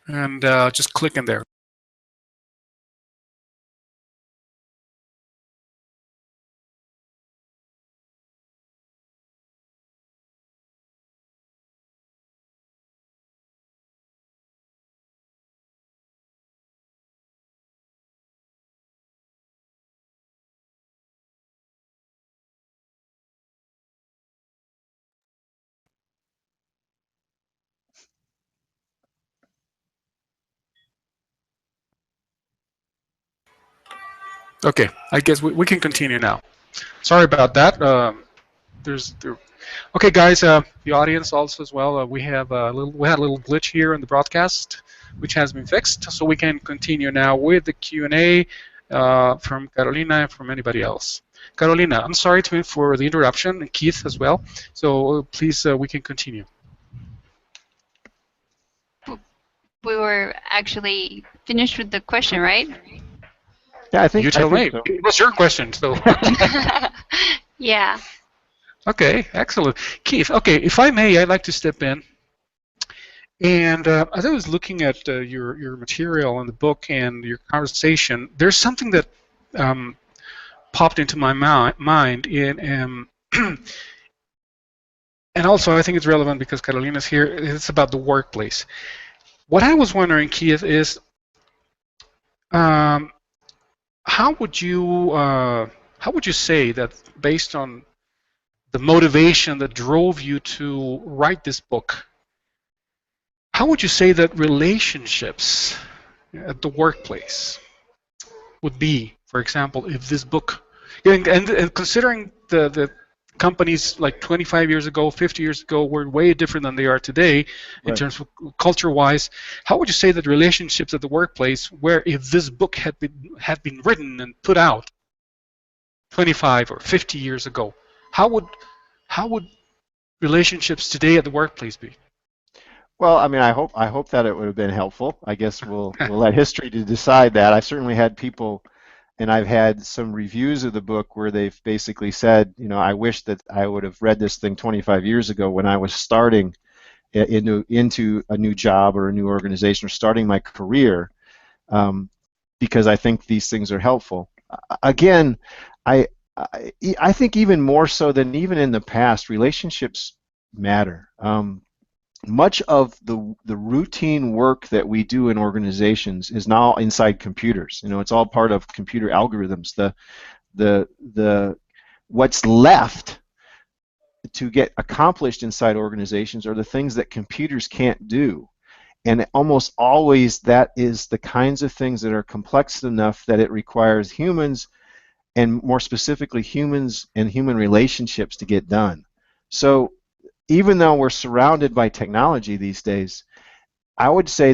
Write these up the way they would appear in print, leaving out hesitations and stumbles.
and just click in there. Okay, I guess we can continue now. Sorry about that. There. Okay, guys, the audience also as well. We had a little glitch here in the broadcast, which has been fixed, so we can continue now with the Q&A from Carolina and from anybody else. Carolina, I'm sorry for the interruption, and Keith as well. So please, we can continue. We were actually finished with the question, right? Yeah, I think you tell me. So. It was your question, so. Yeah. Okay, excellent. Keith, okay, if I may, I'd like to step in. And as I was looking at your material in the book and your conversation, there's something that popped into my mind. And also, I think it's relevant because Carolina's here. It's about the workplace. What I was wondering, Keith, is how would you say that based on the motivation that drove you to write this book, how would you say that relationships at the workplace would be, for example, if this book, and considering the companies like 25 years ago, 50 years ago were way different than they are today in terms of culture-wise, how would you say that relationships at the workplace, where if this book had been written and put out 25 or 50 years ago, how would relationships today at the workplace be? Well, I mean, I hope that it would have been helpful. I guess we'll let history to decide that. I've certainly had people, and I've had some reviews of the book where they've basically said, you know, I wish that I would have read this thing 25 years ago when I was starting into a new job or a new organization or starting my career, because I think these things are helpful. Again, I think even more so than even in the past, relationships matter. Much of the routine work that we do in organizations is now inside computers. You know, it's all part of computer algorithms. The what's left to get accomplished inside organizations are the things that computers can't do. And almost always that is the kinds of things that are complex enough that it requires humans, and more specifically humans and human relationships, to get done. So even though we're surrounded by technology these days, I would say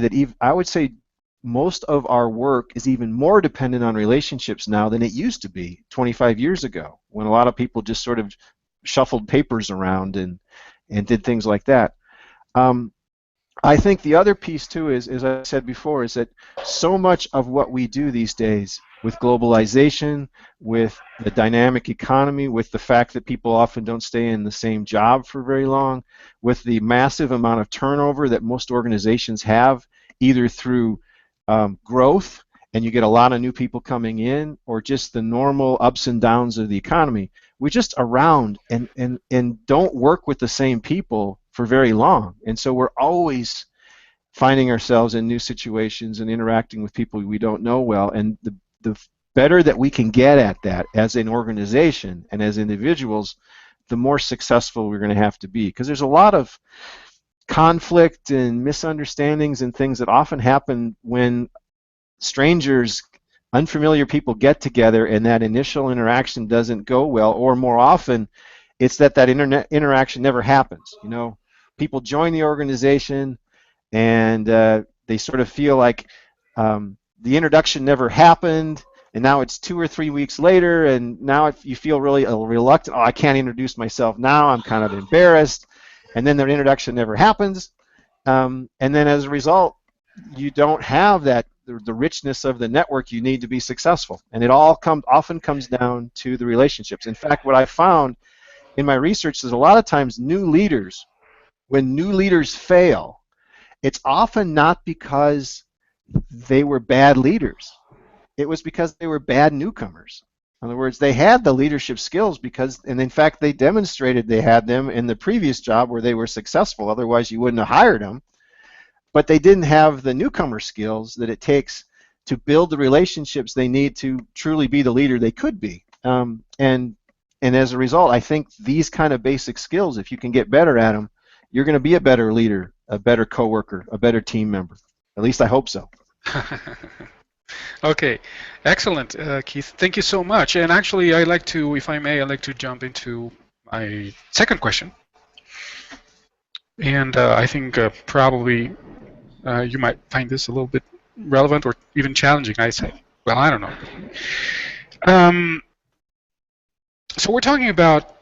most of our work is even more dependent on relationships now than it used to be 25 years ago, when a lot of people just sort of shuffled papers around and did things like that. I think the other piece too is, as I said before, is that so much of what we do these days, with globalization, with the dynamic economy, with the fact that people often don't stay in the same job for very long, with the massive amount of turnover that most organizations have, either through growth, and you get a lot of new people coming in, or just the normal ups and downs of the economy, we're just around and don't work with the same people for very long. And so we're always finding ourselves in new situations and interacting with people we don't know well. And the better that we can get at that as an organization and as individuals, the more successful we're going to have to be. Because there's a lot of conflict and misunderstandings and things that often happen when strangers, unfamiliar people get together and that initial interaction doesn't go well, or more often it's that interaction never happens. You know, people join the organization and they sort of feel like the introduction never happened, and now it's 2 or 3 weeks later, and now you feel really reluctant. Oh, I can't introduce myself now. I'm kind of embarrassed. And then their introduction never happens. And then as a result, you don't have the richness of the network you need to be successful. And it all often comes down to the relationships. In fact, what I found in my research is a lot of times when new leaders fail, it's often not because they were bad leaders. It was because they were bad newcomers. In other words, they had the leadership skills because, and in fact, they demonstrated they had them in the previous job where they were successful. Otherwise, you wouldn't have hired them. But they didn't have the newcomer skills that it takes to build the relationships they need to truly be the leader they could be. And as a result, I think these kind of basic skills, if you can get better at them, you're going to be a better leader, a better coworker, a better team member. At least I hope so. Okay, excellent, Keith. Thank you so much. And actually, I'd like to, if I may, I'd like to jump into my second question. And I think probably you might find this a little bit relevant or even challenging. I say, well, I don't know. So we're talking about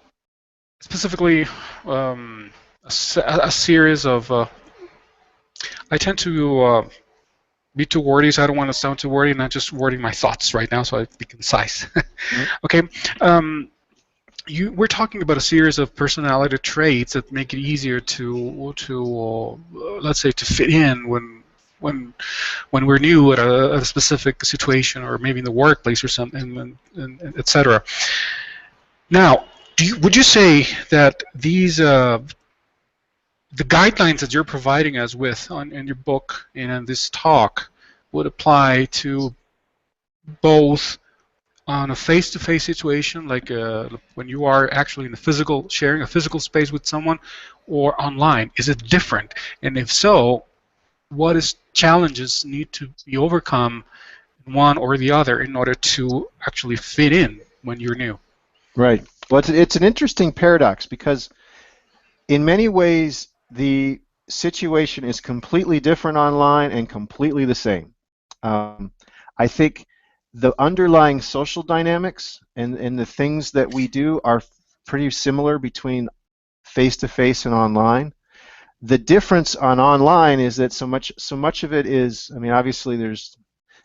specifically a series of. I tend to be too wordy, so I don't want to sound too wordy, and not just wording my thoughts right now, so I'd be concise. Okay. We're talking about a series of personality traits that make it easier to let's say, to fit in when we're new at a specific situation, or maybe in the workplace or something, and etc. Now, would you say that these the guidelines that you're providing us with in your book and in this talk would apply to both on a face-to-face situation, like when you are actually in the physical, sharing a physical space with someone, or online? Is it different? And if so, what challenges need to be overcome in one or the other in order to actually fit in when you're new? Right. Well, it's an interesting paradox because in many ways the situation is completely different online and completely the same. I think the underlying social dynamics and the things that we do are pretty similar between face-to-face and online. The difference on online is that so much of it is, I mean, obviously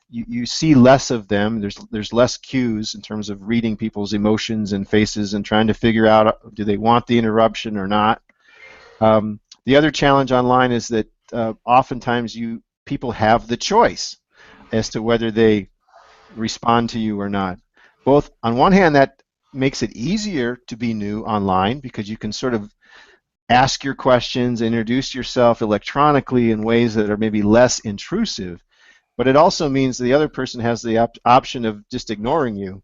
you see less of them. There's less cues in terms of reading people's emotions and faces and trying to figure out, do they want the interruption or not. The other challenge online is that oftentimes people have the choice as to whether they respond to you or not. Both, on one hand, that makes it easier to be new online because you can sort of ask your questions, introduce yourself electronically in ways that are maybe less intrusive. But it also means the other person has the option of just ignoring you,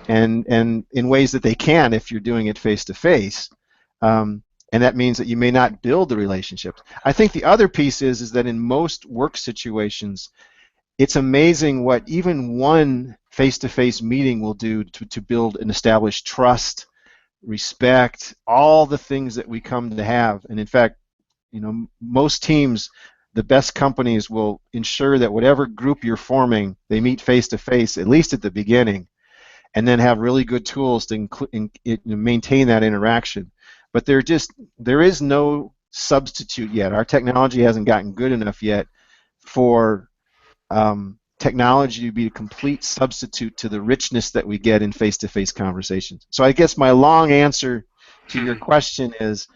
and in ways that they can if you're doing it face to face. And that means that you may not build the relationships. I think the other piece is that in most work situations, it's amazing what even one face-to-face meeting will do to build and establish trust, respect, all the things that we come to have. And in fact, most teams, the best companies will ensure that whatever group you're forming, they meet face-to-face, at least at the beginning, and then have really good tools to maintain that interaction. But there is no substitute yet. Our technology hasn't gotten good enough yet for technology to be a complete substitute to the richness that we get in face-to-face conversations. So I guess my long answer to your question is,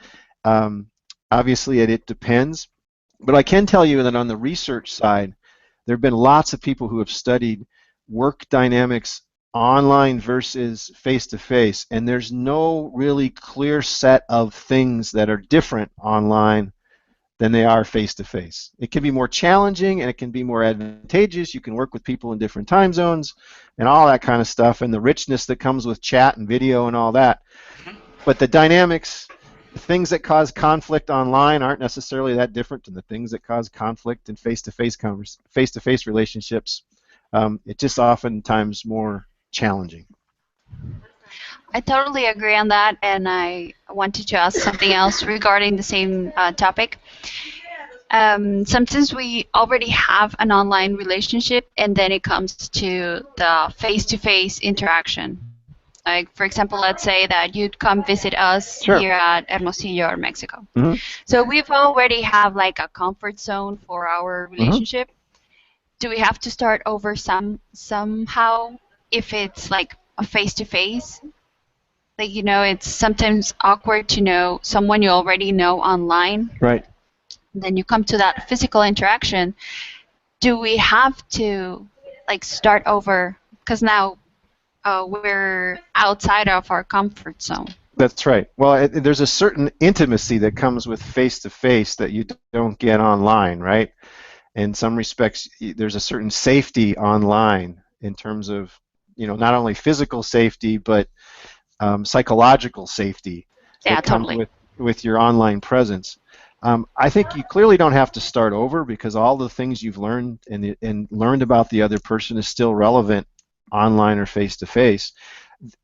obviously it depends. But I can tell you that on the research side, there have been lots of people who have studied work dynamics online versus face-to-face, and there's no really clear set of things that are different online than they are face-to-face. It can be more challenging and it can be more advantageous. You can work with people in different time zones and all that kind of stuff, and the richness that comes with chat and video and all that. But the dynamics, the things that cause conflict online aren't necessarily that different than the things that cause conflict in face-to-face relationships. It's just oftentimes more challenging. I totally agree on that, and I wanted to ask something else regarding the same topic. Sometimes we already have an online relationship, and then it comes to the face-to-face interaction. Like, for example, let's say that you'd come visit us Sure. here at Hermosillo or Mexico. Mm-hmm. So we've already have like a comfort zone for our relationship. Do we have to start over somehow if it's like a face-to-face? Like, it's sometimes awkward to know someone you already know online. Right. then you come to that physical interaction. Do we have to like start over? Because now we're outside of our comfort zone. That's right. Well, there's a certain intimacy that comes with face-to-face that you don't get online, right? In some respects, there's a certain safety online in terms of, not only physical safety, but psychological safety Yeah, that comes totally. with your online presence. I think you clearly don't have to start over because all the things you've learned and learned about the other person is still relevant online or face-to-face,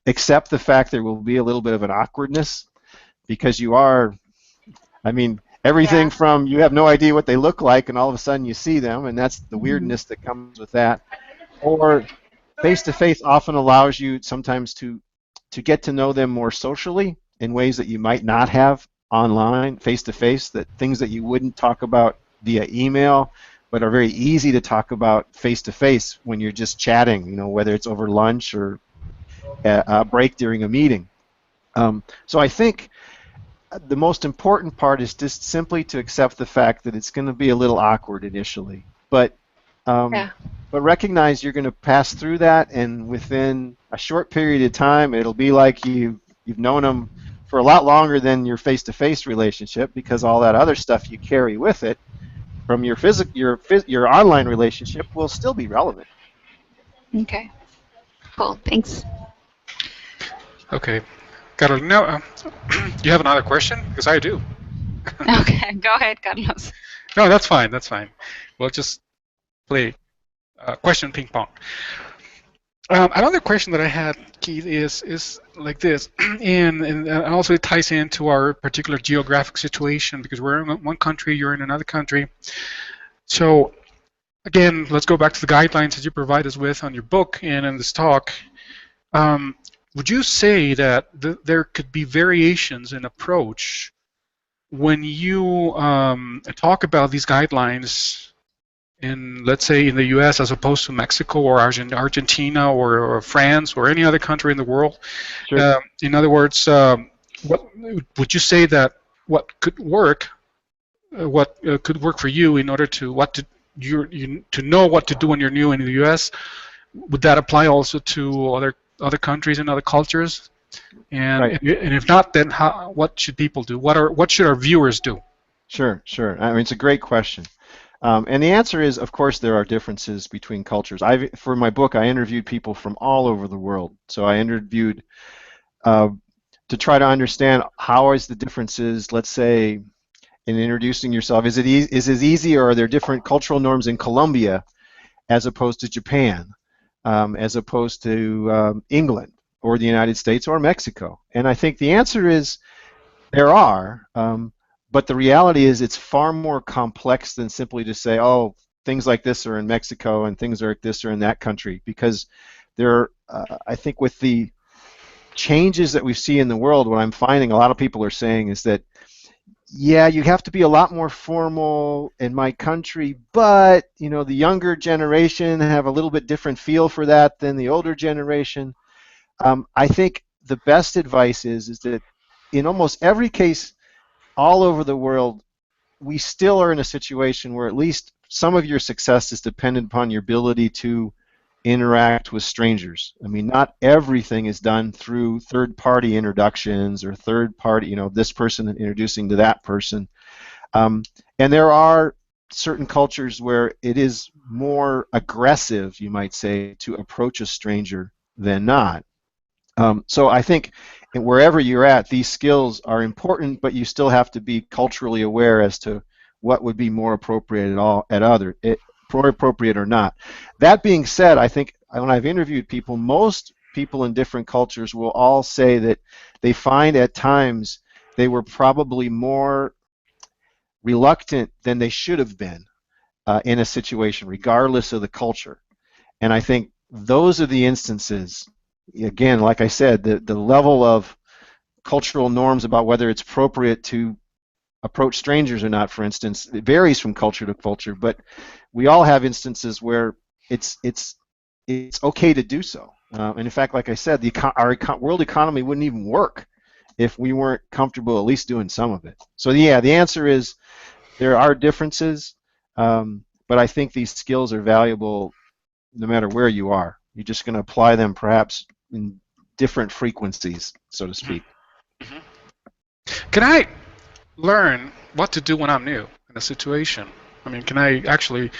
except the fact there will be a little bit of an awkwardness because everything Yeah. from you have no idea what they look like and all of a sudden you see them, and that's the Mhm. weirdness that comes with that. Or face-to-face often allows you sometimes to get to know them more socially in ways that you might not have online, face-to-face, that things that you wouldn't talk about via email, but are very easy to talk about face-to-face when you're just chatting, whether it's over lunch or a break during a meeting. So I think the most important part is just simply to accept the fact that it's going to be a little awkward initially, but Yeah. but recognize you're going to pass through that, and within a short period of time, it'll be like you've known them for a lot longer than your face-to-face relationship because all that other stuff you carry with it from your online relationship will still be relevant. Okay. Cool. Thanks. Okay. Carolina, you have another question? Because I do. Okay. Go ahead, Carlos. No, that's fine. That's fine. We'll just play question ping pong. Another question that I had, Keith, is like this, and also it ties into our particular geographic situation because we're in one country, you're in another country. So again, let's go back to the guidelines that you provide us with on your book and in this talk. Would you say that there could be variations in approach when you talk about these guidelines in, let's say, in the U.S. as opposed to Mexico or Argentina or France or any other country in the world? Sure. In other words, what would you say that what could work for you in order to to know what to do when you're new in the U.S.? Would that apply also to other countries and other cultures? And Right. and if not, then what should people do? What should our viewers do? Sure. I mean, it's a great question. And the answer is, of course, there are differences between cultures. For my book, I interviewed people from all over the world. So I interviewed to try to understand how is the differences, let's say, in introducing yourself. Is it easy, or are there different cultural norms in Colombia as opposed to Japan, as opposed to England or the United States or Mexico? And I think the answer is there are. But the reality is it's far more complex than simply to say, oh, things like this are in Mexico and things like this are in that country, because I think with the changes that we see in the world, what I'm finding a lot of people are saying is that, yeah, you have to be a lot more formal in my country, but the younger generation have a little bit different feel for that than the older generation. I think the best advice is that in almost every case all over the world, we still are in a situation where at least some of your success is dependent upon your ability to interact with strangers. I mean, not everything is done through third-party introductions or third-party, this person introducing to that person. And there are certain cultures where it is more aggressive, you might say, to approach a stranger than not. So I think wherever you're at, these skills are important, but you still have to be culturally aware as to what would be more appropriate more appropriate or not. That being said, I think when I've interviewed people, most people in different cultures will all say that they find at times they were probably more reluctant than they should have been in a situation, regardless of the culture. And I think those are the instances. Again, like I said, the level of cultural norms about whether it's appropriate to approach strangers or not, for instance, it varies from culture to culture, but we all have instances where it's okay to do so. And in fact, like I said, our world economy wouldn't even work if we weren't comfortable at least doing some of it. So yeah, the answer is there are differences, but I think these skills are valuable no matter where you are. You're just going to apply them perhaps in different frequencies, so to speak. Mm-hmm. Can I learn what to do when I'm new in a situation? I mean, can I actually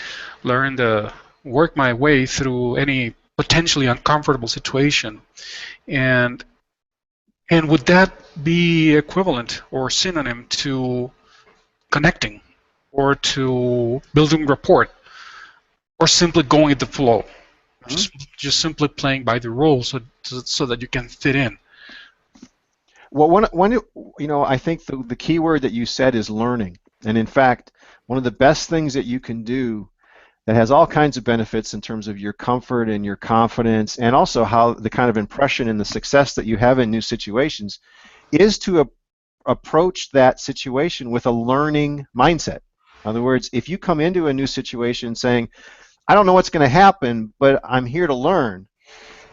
learn to work my way through any potentially uncomfortable situation? And would that be equivalent or synonym to connecting or to building rapport or simply going with the flow? Just simply playing by the rules so that you can fit in. Well, I think the key word that you said is learning. And in fact, one of the best things that you can do that has all kinds of benefits in terms of your comfort and your confidence, and also how the kind of impression and the success that you have in new situations, is to approach that situation with a learning mindset. In other words, if you come into a new situation saying, I don't know what's going to happen, but I'm here to learn,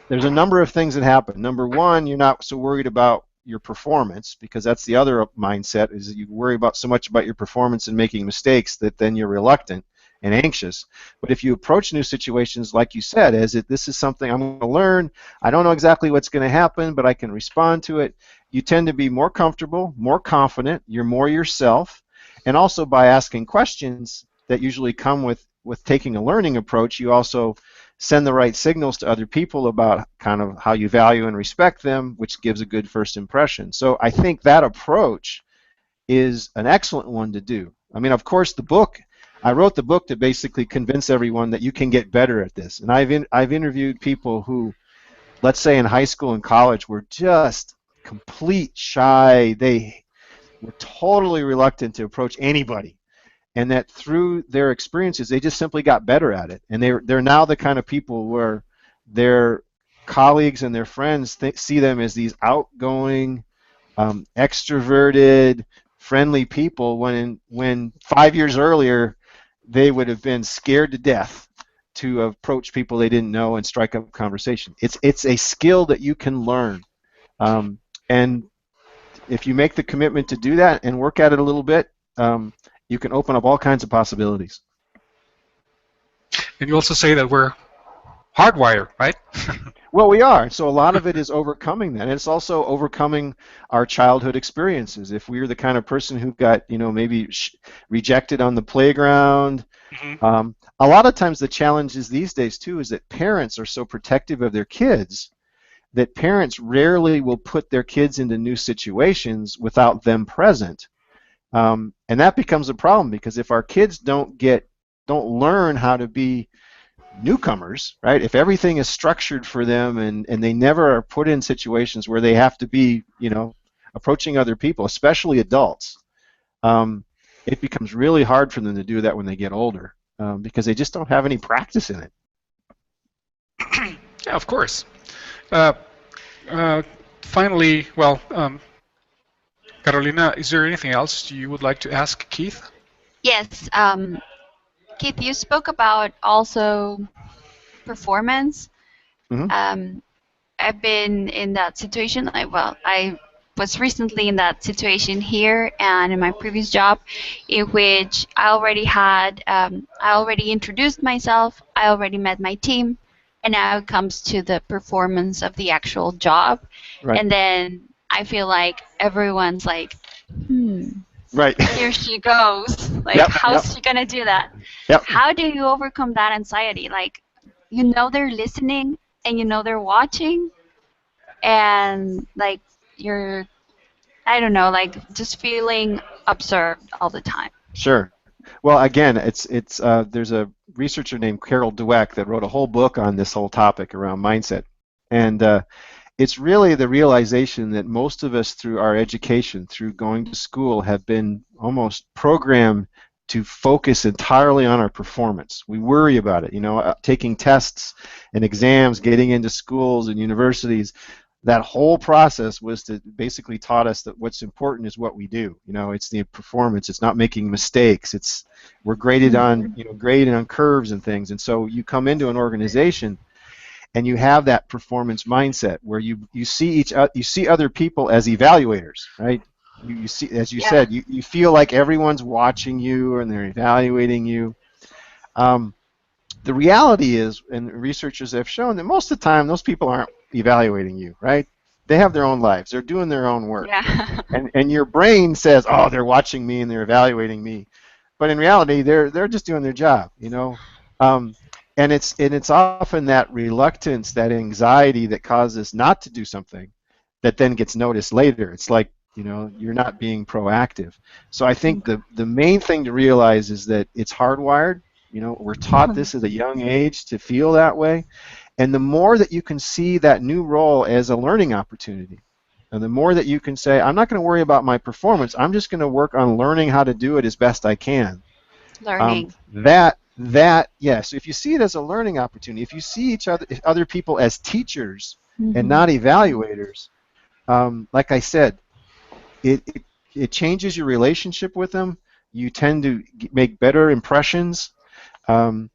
there's a number of things that happen. Number one, you're not so worried about your performance, because that's the other mindset, is that you worry about so much about your performance and making mistakes that then you're reluctant and anxious. But if you approach new situations, like you said, as if this is something I'm going to learn, I don't know exactly what's going to happen, but I can respond to it, you tend to be more comfortable, more confident, you're more yourself, and also by asking questions that usually come with taking a learning approach, you also send the right signals to other people about kind of how you value and respect them, which gives a good first impression. So I think that approach is an excellent one to do. I mean, of course, I wrote the book to basically convince everyone that you can get better at this. And I've interviewed people who, let's say in high school and college, were just complete shy. They were totally reluctant to approach anybody. And that through their experiences, they just simply got better at it. And they're now the kind of people where their colleagues and their friends see them as these outgoing, extroverted, friendly people, when 5 years earlier they would have been scared to death to approach people they didn't know and strike up conversation. It's a skill that you can learn. And if you make the commitment to do that and work at it a little bit, you can open up all kinds of possibilities. And you also say that we're hardwired, right? Well, we are. So a lot of it is overcoming that. And it's also overcoming our childhood experiences. If we're the kind of person who got, maybe rejected on the playground, a lot of times the challenge is these days too is that parents are so protective of their kids that parents rarely will put their kids into new situations without them present. And that becomes a problem, because if our kids don't learn how to be newcomers, right? If everything is structured for them and they never are put in situations where they have to be, approaching other people, especially adults, it becomes really hard for them to do that when they get older, because they just don't have any practice in it. Yeah, of course. Finally, well, Carolina, is there anything else you would like to ask Keith? Yes, Keith, you spoke about also performance. Mm-hmm. I've been in that situation. I was recently in that situation here and in my previous job, in which I already introduced myself, I already met my team, and now it comes to the performance of the actual job. Right. And then I feel like everyone's like, right. Here she goes. Like, how's she going to do that? Yep. How do you overcome that anxiety? Like, they're listening and they're watching, and like you're, I don't know, like just feeling observed all the time. Sure. Well, again, there's a researcher named Carol Dweck that wrote a whole book on this whole topic around mindset, and it's really the realization that most of us, through our education, through going to school, have been almost programmed to focus entirely on our performance. We worry about it, taking tests and exams, getting into schools and universities. That whole process was to basically taught us that what's important is what we do. It's the performance. It's not making mistakes. We're graded on, graded on curves and things. And so you come into an organization and you have that performance mindset where you see other people as evaluators, right? you see, as you Yeah. said, you feel like everyone's watching you and they're evaluating you. Um, the reality is, and researchers have shown that most of the time those people aren't evaluating you, right? They have their own lives. They're doing their own work. Yeah. And your brain says, oh, they're watching me and they're evaluating me. But in reality, they're just doing their job, you know. Um, and it's often that reluctance, that anxiety that causes not to do something that then gets noticed later. It's like, you know, you're not being proactive. So I think the main thing to realize is that it's hardwired. You know, we're taught this at a young age to feel that way. And the more that you can see that new role as a learning opportunity, and the more that you can say, I'm not going to worry about my performance, I'm just going to work on learning how to do it as best I can. Learning. That yes, if you see it as a learning opportunity, if you see other people as teachers and not evaluators, like I said, it changes your relationship with them. You tend to make better impressions, um,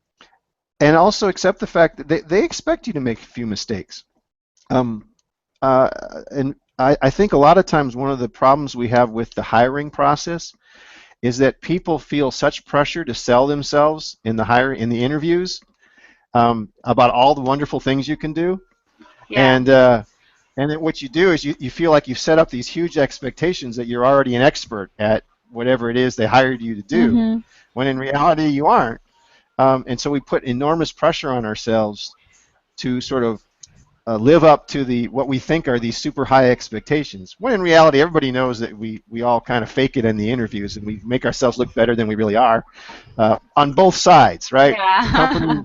and also accept the fact that they expect you to make a few mistakes. Um, and I think a lot of times one of the problems we have with the hiring process is that people feel such pressure to sell themselves in the interviews, about all the wonderful things you can do, Yeah. and then what you do is you feel like you've set up these huge expectations that you're already an expert at whatever it is they hired you to do, when in reality you aren't. And so we put enormous pressure on ourselves to sort of live up to what we think are these super high expectations, when in reality everybody knows that we all kind of fake it in the interviews and we make ourselves look better than we really are, on both sides, right? Yeah.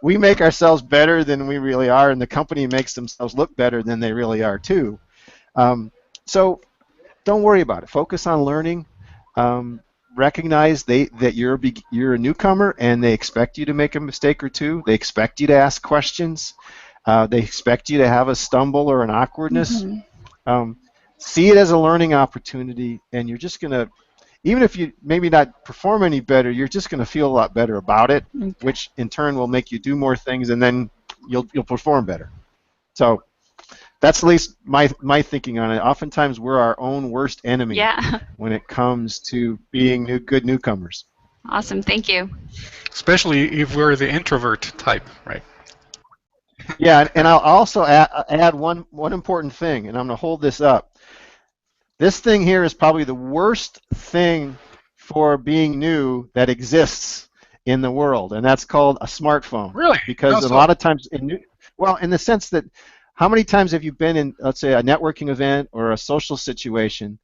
We make ourselves better than we really are, and the company makes themselves look better than they really are too. So don't worry about it. Focus on learning. Recognize that you're a newcomer and they expect you to make a mistake or two. They expect you to ask questions. They expect you to have a stumble or an awkwardness. See it as a learning opportunity, and you're just going to, even if you maybe not perform any better, you're just going to feel a lot better about it, Okay. which in turn will make you do more things, and then you'll perform better. So that's at least my thinking on it. Oftentimes we're our own worst enemy Yeah. when it comes to being good newcomers. Awesome. Thank you. Especially if we're the introvert type, right? Yeah, and I'll also add one important thing, and I'm going to hold this up. This thing here is probably the worst thing for being new that exists in the world, and that's called a smartphone. Really? Because How a so? lot of times, in the sense that, how many times have you been in, let's say, a networking event or a social situation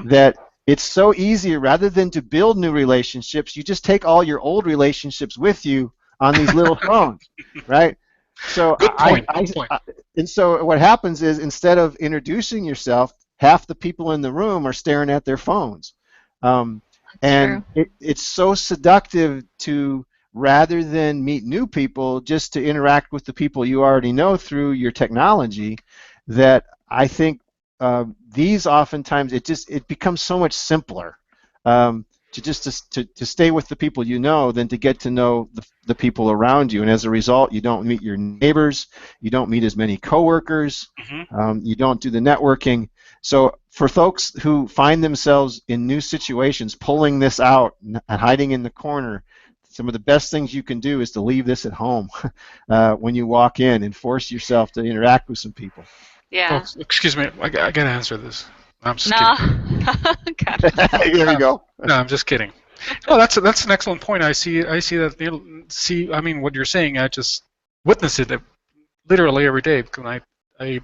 that it's so easy, rather than to build new relationships, you just take all your old relationships with you on these little phones, right? So Good point. Good point. and so what happens is, instead of introducing yourself, half the people in the room are staring at their phones. And it's so seductive to, rather than meet new people, just to interact with the people you already know through your technology, that I think these oftentimes it becomes so much simpler to stay with the people you know than to get to know the people around you. And as a result, you don't meet your neighbors, you don't meet as many coworkers, you don't do the networking. So for folks who find themselves in new situations, pulling this out and hiding in the corner, some of the best things you can do is to leave this at home when you walk in, and force yourself to interact with some people. Yeah. Oh, excuse me, I gotta answer this. I'm just kidding. Here we go. No, I'm just kidding. No, that's an excellent point. I see that. I mean, what you're saying. I just witness it literally every day, because I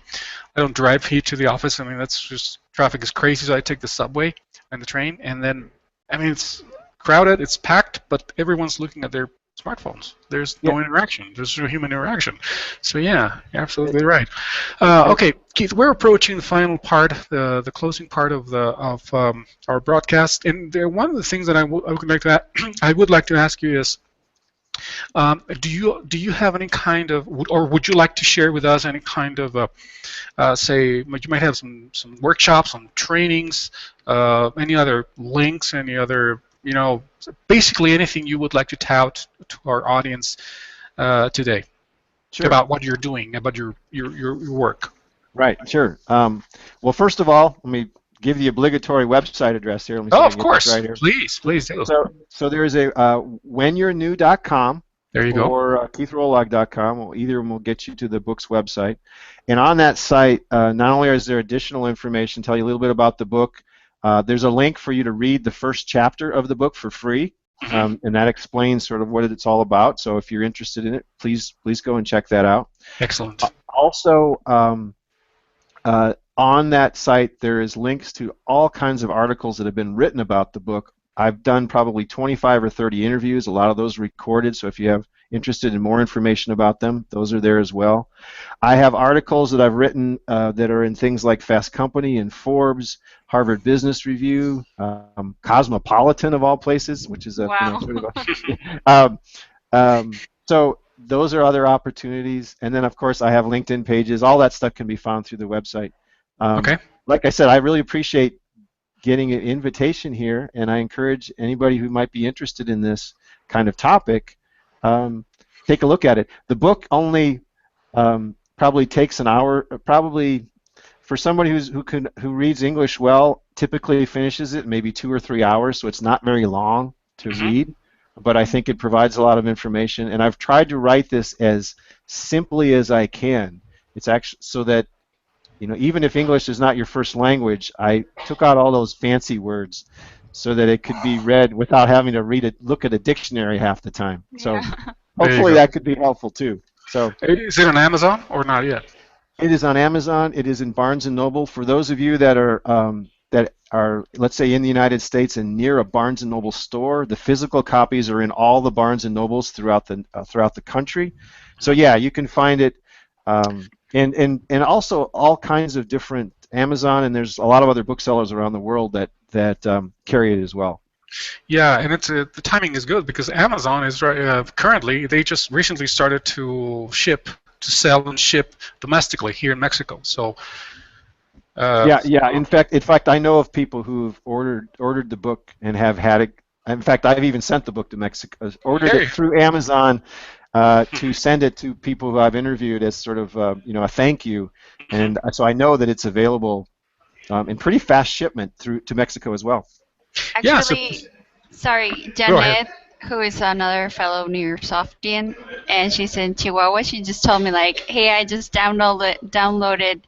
don't drive here to the office. I mean, that's just, traffic is crazy, so I take the subway and the train, and then, I mean, it's crowded, it's packed, but everyone's looking at their smartphones. There's no interaction. There's no human interaction. So yeah, you're absolutely right. Okay, Keith, we're approaching the final part, the closing part of our broadcast, and one of the things that I would like to ask you is, do you have any kind of, or would you like to share with us any kind of, say, you might have some workshops, some trainings, any other links, any other, basically anything you would like to tout to our audience today? Sure. About what you're doing, about your work. Right, sure. Well, first of all, let me give the obligatory website address here. Let me see Oh, if I of can get this course. right here. Please do. So there is a whenyournew.com There you go. or keithrollag.com. Either one will get you to the book's website. And on that site, not only is there additional information, tell you a little bit about the book, there's a link for you to read the first chapter of the book for free, and that explains sort of what it's all about. So if you're interested in it, please go and check that out. Excellent. Also, on that site, there is links to all kinds of articles that have been written about the book. I've done probably 25 or 30 interviews, a lot of those recorded, so if you have interested in more information about them, those are there as well. I have articles that I've written that are in things like Fast Company and Forbes, Harvard Business Review, Cosmopolitan of all places, which is a Wow. sort of so those are other opportunities, and then of course I have LinkedIn pages. All that stuff can be found through the website. Okay. Like I said, I really appreciate getting an invitation here, and I encourage anybody who might be interested in this kind of topic, take a look at it. The book only probably takes an hour. Probably for somebody who reads English well, typically finishes it in maybe 2 or 3 hours, so it's not very long to read. But I think it provides a lot of information, and I've tried to write this as simply as I can. It's actually so that, you know, even if English is not your first language, I took out all those fancy words so that it could be read without having to look at a dictionary half the time. So hopefully that could be helpful too. So is it on Amazon or not yet? it is on Amazon. It is in Barnes & Noble. For those of you that are, let's say, in the United States and near a Barnes & Noble store, the physical copies are in all the Barnes & Nobles throughout the country. So yeah, you can find it. And also all kinds of different Amazon, and there's a lot of other booksellers around the world that carry it as well. Yeah, and it's the timing is good because Amazon is currently, they just recently started to sell and ship domestically here in Mexico. So yeah. In fact, I know of people who've ordered the book and have had it. In fact, I've even sent the book to Mexico, ordered it through Amazon. To send it to people who I've interviewed as sort of a thank you, and so I know that it's available in pretty fast shipment to Mexico as well. Actually, sorry, Janet, who is another fellow New York Softian, and she's in Chihuahua. She just told me like, hey, I just downloaded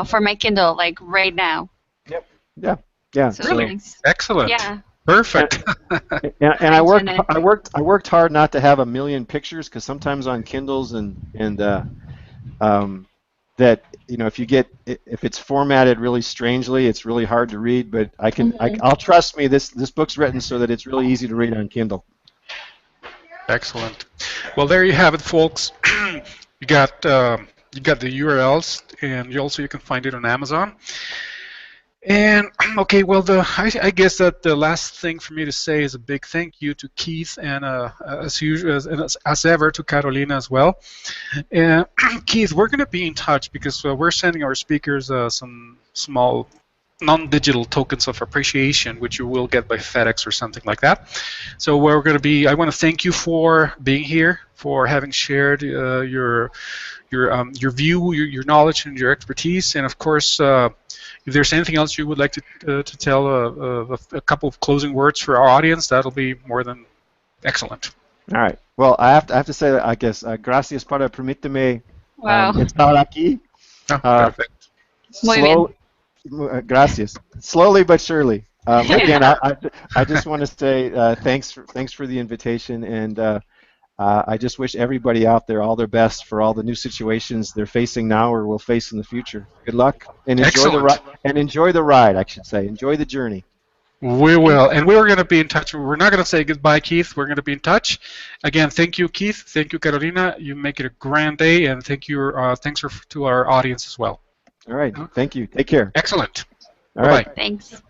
for my Kindle like right now. Yep. Yeah. So really? Excellent. Yeah. Perfect. And I worked hard not to have a million pictures, because sometimes on Kindles and that, you know, if it's formatted really strangely, it's really hard to read. But I'll trust me. This book's written so that it's really easy to read on Kindle. Excellent. Well, there you have it, folks. You got the URLs, and you can find it on Amazon. And okay, well, I guess that the last thing for me to say is a big thank you to Keith, and as usual, as ever, to Carolina as well. And Keith, we're going to be in touch because we're sending our speakers some small non-digital tokens of appreciation, which you will get by FedEx or something like that. So we're going to be. I want to thank you for being here, for having shared your view, your knowledge, and your expertise, and of course. If there's anything else you would like to tell, a couple of closing words for our audience, that'll be more than excellent. All right. Well, I have to say, I guess, gracias para permitirme estar aquí. Perfect. Muy bien. Gracias. Slowly but surely. Again, I just want to say thanks for the invitation, and I just wish everybody out there all their best for all the new situations they're facing now or will face in the future. Good luck, and enjoy the ride. And enjoy the ride, I should say. Enjoy the journey. We will, and we're going to be in touch. We're not going to say goodbye, Keith. We're going to be in touch. Again, thank you, Keith. Thank you, Carolina. You make it a grand day, and thanks to our audience as well. All right. Thank you. Take care. Excellent. All right. Thanks.